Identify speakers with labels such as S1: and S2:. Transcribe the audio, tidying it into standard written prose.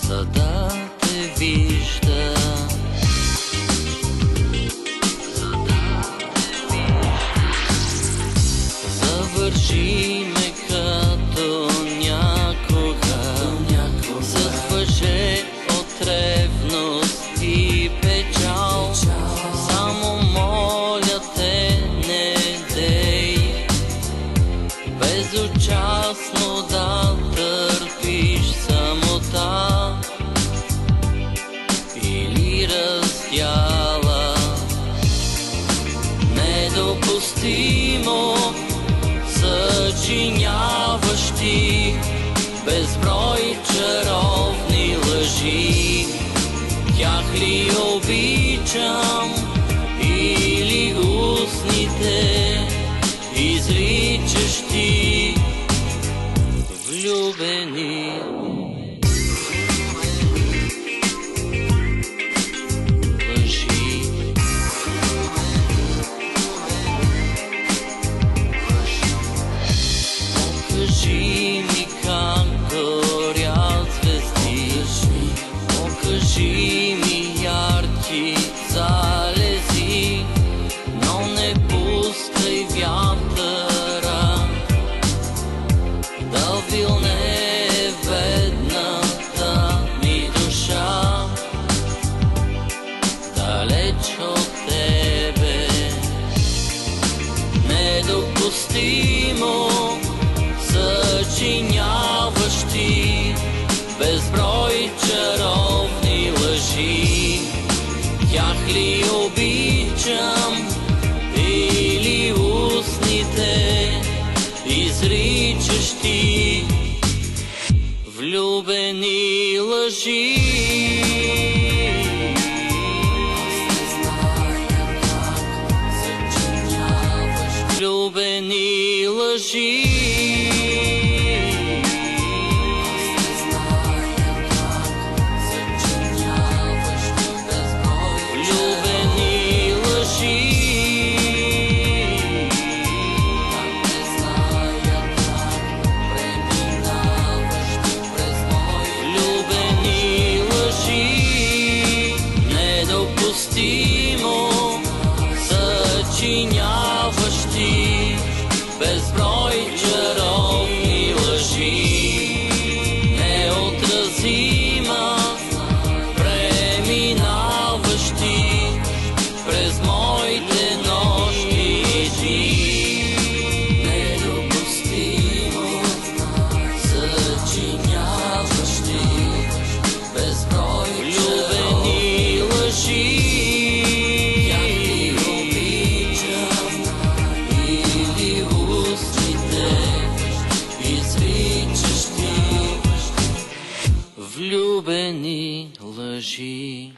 S1: за да те вижда. Завържи ме като някога с въже от ревност и печал. Само моля те, не дей безучастно да търпиш самота или раздяла. Недопустимо съчиняваш ти безброй чаровни лъжи. Тях ли обичам или устните изричаш ти влюбени? Покажи ми как горят звезди, покажи ми ярки залези, но не пускай вятъра да вилне бедната ми душа далеч от тебе. Недопустимо съчиняваш ти безброй чаровни лъжи. Тях ли обичам или устните изричаш ти влюбени лъжи? Влюбени лъжи. Недопустимо съчиняваш ти безброй чаровни лъжи. Неотразима преминаваш ти през моите нощи и дни. Недопустимо съчиняваш ти безброй влюбени лъжи. Влюбени лъжи.